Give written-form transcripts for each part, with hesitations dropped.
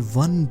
$1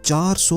400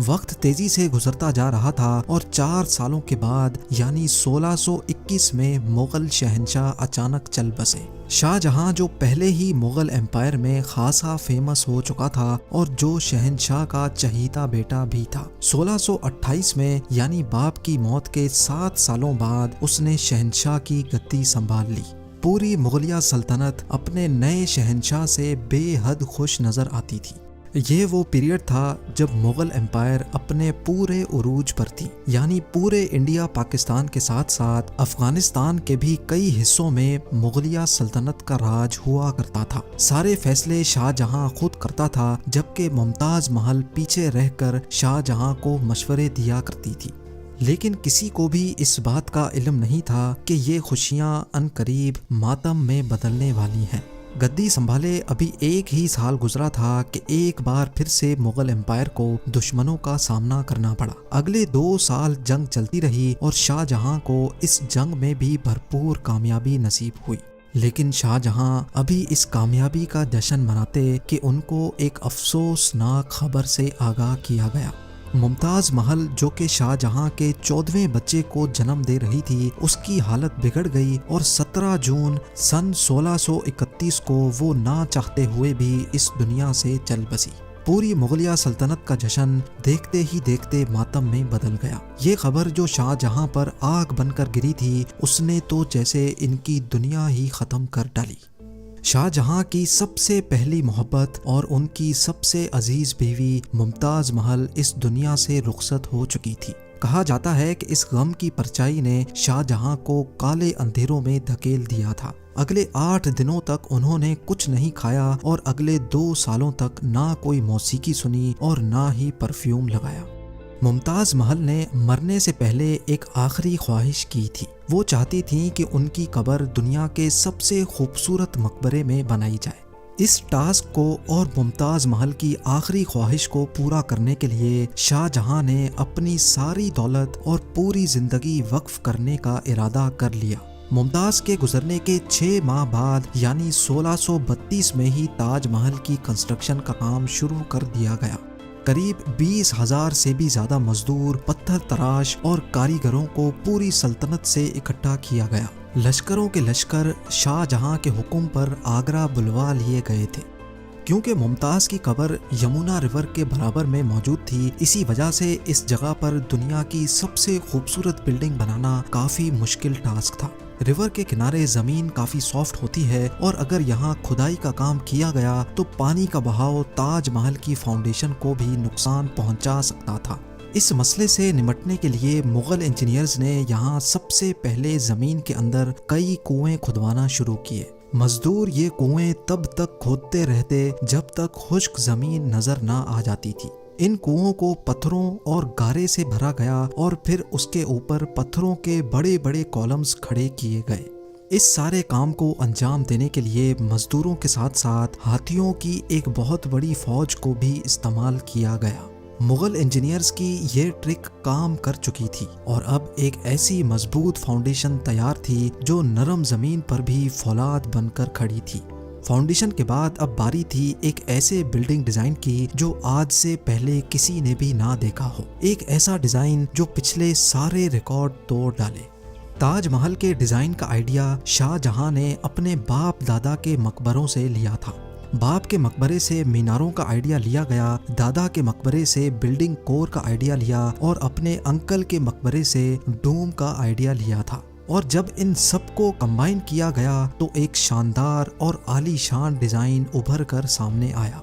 وقت تیزی سے گزرتا جا رہا تھا اور 4 سالوں کے بعد یعنی 1621 میں مغل شہنشاہ اچانک چل بسے۔ شاہ جہاں جو پہلے ہی مغل امپائر میں خاصا فیمس ہو چکا تھا اور جو شہنشاہ کا چہیتا بیٹا بھی تھا، 1628 میں یعنی باپ کی موت کے 7 سالوں بعد اس نے شہنشاہ کی گدی سنبھال لی۔ پوری مغلیہ سلطنت اپنے نئے شہنشاہ سے بے حد خوش نظر آتی تھی۔ یہ وہ پیریڈ تھا جب مغل امپائر اپنے پورے عروج پر تھی، یعنی پورے انڈیا پاکستان کے ساتھ ساتھ افغانستان کے بھی کئی حصوں میں مغلیہ سلطنت کا راج ہوا کرتا تھا۔ سارے فیصلے شاہ جہاں خود کرتا تھا، جبکہ ممتاز محل پیچھے رہ کر شاہ جہاں کو مشورے دیا کرتی تھی۔ لیکن کسی کو بھی اس بات کا علم نہیں تھا کہ یہ خوشیاں عنقریب ماتم میں بدلنے والی ہیں۔ گدی سنبھالے ابھی 1 ہی سال گزرا تھا کہ ایک بار پھر سے مغل امپائر کو دشمنوں کا سامنا کرنا پڑا۔ اگلے 2 سال جنگ چلتی رہی اور شاہ جہاں کو اس جنگ میں بھی بھرپور کامیابی نصیب ہوئی۔ لیکن شاہ جہاں ابھی اس کامیابی کا جشن مناتے کہ ان کو ایک افسوسناک خبر سے آگاہ کیا گیا۔ ممتاز محل جو کہ شاہ جہاں کے 14ویں بچے کو جنم دے رہی تھی، اس کی حالت بگڑ گئی اور 17 جون سن 1631 کو وہ نہ چاہتے ہوئے بھی اس دنیا سے چل بسی۔ پوری مغلیہ سلطنت کا جشن دیکھتے ہی دیکھتے ماتم میں بدل گیا۔ یہ خبر جو شاہ جہاں پر آگ بن کر گری تھی، اس نے تو جیسے ان کی دنیا ہی ختم کر ڈالی۔ شاہ جہاں کی سب سے پہلی محبت اور ان کی سب سے عزیز بیوی ممتاز محل اس دنیا سے رخصت ہو چکی تھی۔ کہا جاتا ہے کہ اس غم کی پرچائی نے شاہ جہاں کو کالے اندھیروں میں دھکیل دیا تھا۔ اگلے 8 دنوں تک انہوں نے کچھ نہیں کھایا اور اگلے 2 سالوں تک نہ کوئی موسیقی سنی اور نہ ہی پرفیوم لگایا۔ ممتاز محل نے مرنے سے پہلے ایک آخری خواہش کی تھی۔ وہ چاہتی تھیں کہ ان کی قبر دنیا کے سب سے خوبصورت مقبرے میں بنائی جائے۔ اس ٹاسک کو اور ممتاز محل کی آخری خواہش کو پورا کرنے کے لیے شاہ جہاں نے اپنی ساری دولت اور پوری زندگی وقف کرنے کا ارادہ کر لیا۔ ممتاز کے گزرنے کے 6 ماہ بعد یعنی 1632 میں ہی تاج محل کی کنسٹرکشن کا کام شروع کر دیا گیا۔ قریب 20,000 سے بھی زیادہ مزدور، پتھر تراش اور کاریگروں کو پوری سلطنت سے اکٹھا کیا گیا۔ لشکروں کے لشکر شاہ جہاں کے حکم پر آگرہ بلوا لیے گئے تھے۔ کیونکہ ممتاز کی قبر یمنا ریور کے برابر میں موجود تھی، اسی وجہ سے اس جگہ پر دنیا کی سب سے خوبصورت بلڈنگ بنانا کافی مشکل ٹاسک تھا۔ ریور کے کنارے زمین کافی سافٹ ہوتی ہے اور اگر یہاں کھدائی کا کام کیا گیا تو پانی کا بہاؤ تاج محل کی فاؤنڈیشن کو بھی نقصان پہنچا سکتا تھا۔ اس مسئلے سے نمٹنے کے لیے مغل انجینئرز نے یہاں سب سے پہلے زمین کے اندر کئی کنویں کھدوانا شروع کیے۔ مزدور یہ کنویں تب تک کھودتے رہتے جب تک خشک زمین نظر نہ آ جاتی تھی۔ ان کنووں کو پتھروں اور گارے سے بھرا گیا اور پھر اس کے اوپر پتھروں کے بڑے بڑے کالمز کھڑے کیے گئے۔ اس سارے کام کو انجام دینے کے لیے مزدوروں کے ساتھ ساتھ ہاتھیوں کی ایک بہت بڑی فوج کو بھی استعمال کیا گیا۔ مغل انجینئرز کی یہ ٹرک کام کر چکی تھی اور اب ایک ایسی مضبوط فاؤنڈیشن تیار تھی جو نرم زمین پر بھی فولاد بن کر کھڑی تھی۔ فاؤنڈیشن کے بعد اب باری تھی ایک ایسے بلڈنگ ڈیزائن کی جو آج سے پہلے کسی نے بھی نہ دیکھا ہو، ایک ایسا ڈیزائن جو پچھلے سارے ریکارڈ توڑ ڈالے۔ تاج محل کے ڈیزائن کا آئیڈیا شاہ جہاں نے اپنے باپ دادا کے مقبروں سے لیا تھا۔ باپ کے مقبرے سے میناروں کا آئیڈیا لیا گیا، دادا کے مقبرے سے بلڈنگ کور کا آئیڈیا لیا اور اپنے انکل کے مقبرے سے ڈوم کا آئیڈیا لیا تھا۔ اور جب ان سب کو کمبائن کیا گیا تو ایک شاندار اور عالی شان ڈیزائن ابھر کر سامنے آیا۔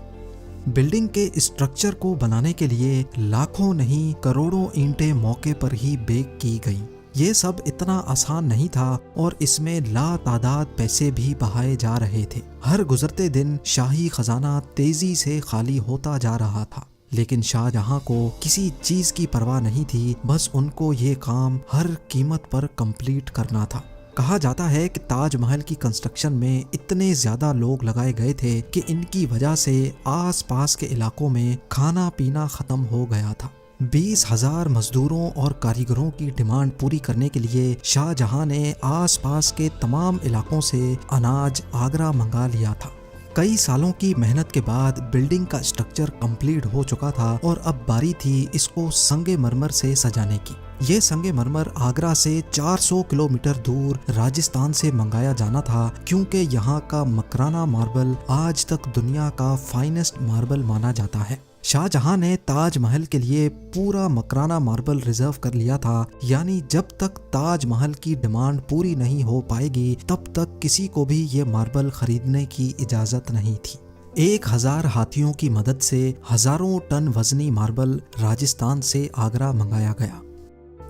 بلڈنگ کے اسٹرکچر کو بنانے کے لیے لاکھوں نہیں کروڑوں اینٹیں موقع پر ہی بیک کی گئیں۔ یہ سب اتنا آسان نہیں تھا اور اس میں لا تعداد پیسے بھی بہائے جا رہے تھے۔ ہر گزرتے دن شاہی خزانہ تیزی سے خالی ہوتا جا رہا تھا، لیکن شاہ جہاں کو کسی چیز کی پرواہ نہیں تھی، بس ان کو یہ کام ہر قیمت پر کمپلیٹ کرنا تھا۔ کہا جاتا ہے کہ تاج محل کی کنسٹرکشن میں اتنے زیادہ لوگ لگائے گئے تھے کہ ان کی وجہ سے آس پاس کے علاقوں میں کھانا پینا ختم ہو گیا تھا۔ 20,000 مزدوروں اور کاریگروں کی ڈیمانڈ پوری کرنے کے لیے شاہ جہاں نے آس پاس کے تمام علاقوں سے اناج آگرہ منگا لیا تھا۔ کئی سالوں کی محنت کے بعد بلڈنگ کا اسٹرکچر کمپلیٹ ہو چکا تھا اور اب باری تھی اس کو سنگ مرمر سے سجانے کی۔ یہ سنگ مرمر آگرہ سے 400 کلومیٹر دور راجستھان سے منگایا جانا تھا، کیونکہ یہاں کا مکرانہ ماربل آج تک دنیا کا فائنسٹ ماربل مانا جاتا ہے۔ شاہ جہاں نے تاج محل کے لیے پورا مکرانہ ماربل ریزرو کر لیا تھا، یعنی جب تک تاج محل کی ڈیمانڈ پوری نہیں ہو پائے گی تب تک کسی کو بھی یہ ماربل خریدنے کی اجازت نہیں تھی۔ 1000 ہاتھیوں کی مدد سے ہزاروں ٹن وزنی ماربل راجستھان سے آگرہ منگایا گیا۔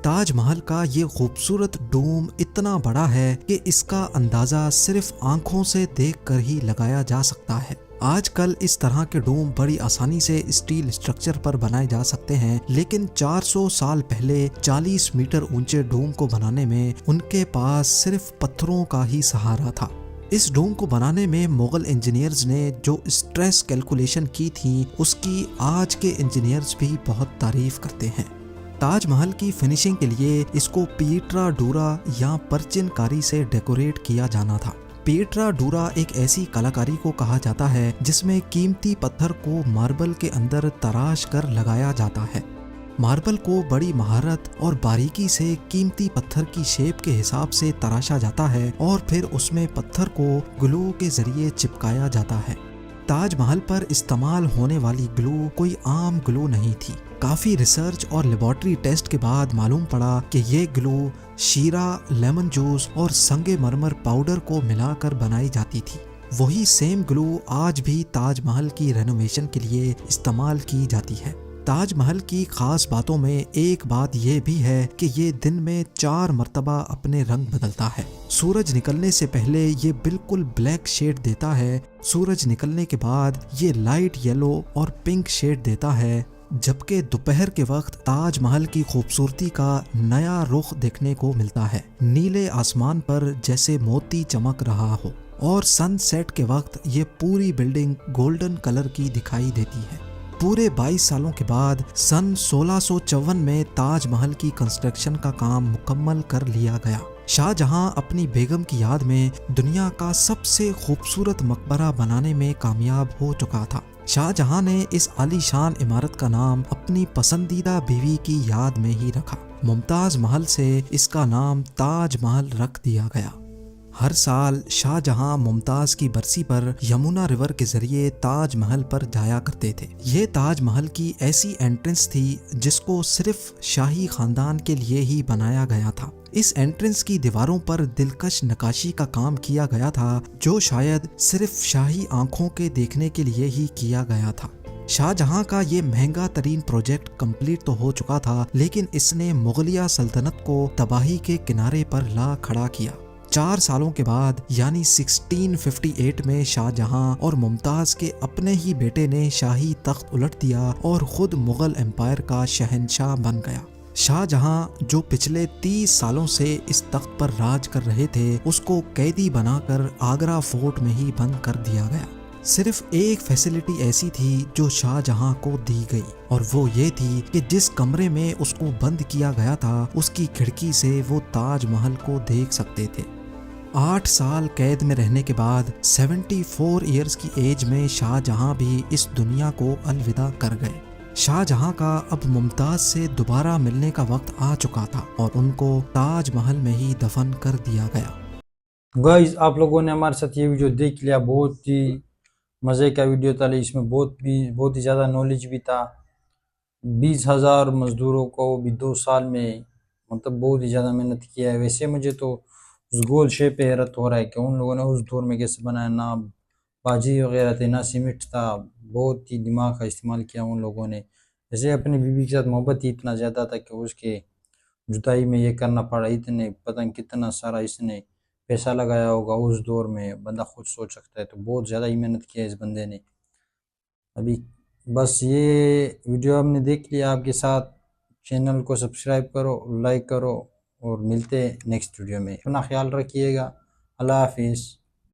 تاج محل کا یہ خوبصورت ڈوم اتنا بڑا ہے کہ اس کا اندازہ صرف آنکھوں سے دیکھ کر ہی لگایا جا سکتا ہے۔ آج کل اس طرح کے ڈوم بڑی آسانی سے اسٹیل اسٹرکچر پر بنائے جا سکتے ہیں، لیکن 400 سال پہلے 40 میٹر اونچے ڈوم کو بنانے میں ان کے پاس صرف پتھروں کا ہی سہارا تھا۔ اس ڈوم کو بنانے میں مغل انجینئرز نے جو اسٹریس کیلکولیشن کی تھی اس کی آج کے انجینئرز بھی بہت تعریف کرتے ہیں۔ تاج محل کی فنیشنگ کے لیے اس کو پیٹرا ڈورا یا پرچن کاری سے ڈیکوریٹ کیا جانا تھا۔ پیٹرا ڈورا ایک ایسی کلاکاری کو کہا جاتا ہے جس میں قیمتی پتھر کو ماربل کے اندر تراش کر لگایا جاتا ہے۔ ماربل کو بڑی مہارت اور باریکی سے قیمتی پتھر کی شیپ کے حساب سے تراشا جاتا ہے اور پھر اس میں پتھر کو گلو کے ذریعے چپکایا جاتا ہے۔ تاج محل پر استعمال ہونے والی گلو کوئی عام گلو نہیں تھی۔ کافی ریسرچ اور لیبارٹری ٹیسٹ کے بعد معلوم پڑا کہ یہ گلو شیرہ، لیمن جوس اور سنگ مرمر پاؤڈر کو ملا کر بنائی جاتی تھی۔ وہی سیم گلو آج بھی تاج محل کی رینوویشن کے لیے استعمال کی جاتی ہے۔ تاج محل کی خاص باتوں میں ایک بات یہ بھی ہے کہ یہ دن میں 4 مرتبہ اپنے رنگ بدلتا ہے۔ سورج نکلنے سے پہلے یہ بالکل بلیک شیڈ دیتا ہے، سورج نکلنے کے بعد یہ لائٹ یلو اور پنک شیڈ دیتا ہے، جبکہ دوپہر کے وقت تاج محل کی خوبصورتی کا نیا رخ دیکھنے کو ملتا ہے، نیلے آسمان پر جیسے موتی چمک رہا ہو، اور سن سیٹ کے وقت یہ پوری بلڈنگ گولڈن کلر کی دکھائی دیتی ہے۔ پورے 22 سالوں کے بعد سن 1654 میں تاج محل کی کنسٹرکشن کا کام مکمل کر لیا گیا۔ شاہ جہاں اپنی بیگم کی یاد میں دنیا کا سب سے خوبصورت مقبرہ بنانے میں کامیاب ہو چکا تھا۔ شاہ جہاں نے اس عالی شان عمارت کا نام اپنی پسندیدہ بیوی کی یاد میں ہی رکھا۔ ممتاز محل سے اس کا نام تاج محل رکھ دیا گیا۔ ہر سال شاہ جہاں ممتاز کی برسی پر یمنا ریور کے ذریعے تاج محل پر جایا کرتے تھے۔ یہ تاج محل کی ایسی انٹرنس تھی جس کو صرف شاہی خاندان کے لیے ہی بنایا گیا تھا۔ اس انٹرنس کی دیواروں پر دلکش نقاشی کا کام کیا گیا تھا جو شاید صرف شاہی آنکھوں کے دیکھنے کے لیے ہی کیا گیا تھا۔ شاہ جہاں کا یہ مہنگا ترین پروجیکٹ کمپلیٹ تو ہو چکا تھا، لیکن اس نے مغلیہ سلطنت کو تباہی کے کنارے پر لا کھڑا کیا۔ 4 سالوں کے بعد یعنی 1658 میں شاہ جہاں اور ممتاز کے اپنے ہی بیٹے نے شاہی تخت الٹ دیا اور خود مغل امپائر کا شہنشاہ بن گیا۔ شاہ جہاں جو پچھلے 30 سالوں سے اس تخت پر راج کر رہے تھے، اس کو قیدی بنا کر آگرہ فورٹ میں ہی بند کر دیا گیا۔ صرف ایک فیسلٹی ایسی تھی جو شاہ جہاں کو دی گئی، اور وہ یہ تھی کہ جس کمرے میں اس کو بند کیا گیا تھا اس کی کھڑکی سے وہ تاج محل کو دیکھ سکتے تھے۔ 8 سال قید میں رہنے کے بعد 74 ایئرز کی ایج میں شاہ جہاں بھی اس دنیا کو الوداع کر گئے۔ شاہ جہاں کا اب ممتاز سے دوبارہ ملنے کا وقت آ چکا تھا اور ان کو تاج محل میں ہی دفن کر دیا گیا۔ گائز آپ لوگوں نے ہمارے ساتھ یہ ویڈیو دیکھ لیا، بہت ہی مزے کا ویڈیو تھا، اس میں بہت ہی زیادہ نالج بھی تھا۔ 20,000 مزدوروں کو بھی 2 سال میں مطلب بہت ہی زیادہ محنت کیا ہے۔ ویسے مجھے تو اس گول شیپ پہ حیرت ہو رہا ہے کہ ان لوگوں نے اس دور میں کیسے بنایا، نہ باجی وغیرہ تھے نہ سیمنٹ تھا، بہت ہی دماغ کا استعمال کیا ان لوگوں نے۔ جیسے اپنی بیوی کے ساتھ محبت ہی اتنا زیادہ تھا کہ اس کے جدائی میں یہ کرنا پڑا، اتنے پتہ نہیں کتنا سارا اس نے پیسہ لگایا ہوگا اس دور میں، بندہ خود سوچ سکتا ہے، تو بہت زیادہ ہی محنت کیا اس بندے نے۔ ابھی بس یہ ویڈیو ہم نے دیکھ لیا آپ کے ساتھ، چینل کو سبسکرائب کرو، لائک کرو، اور ملتے ہیں نیکسٹ ویڈیو میں۔ اپنا خیال رکھیے گا، اللہ حافظ۔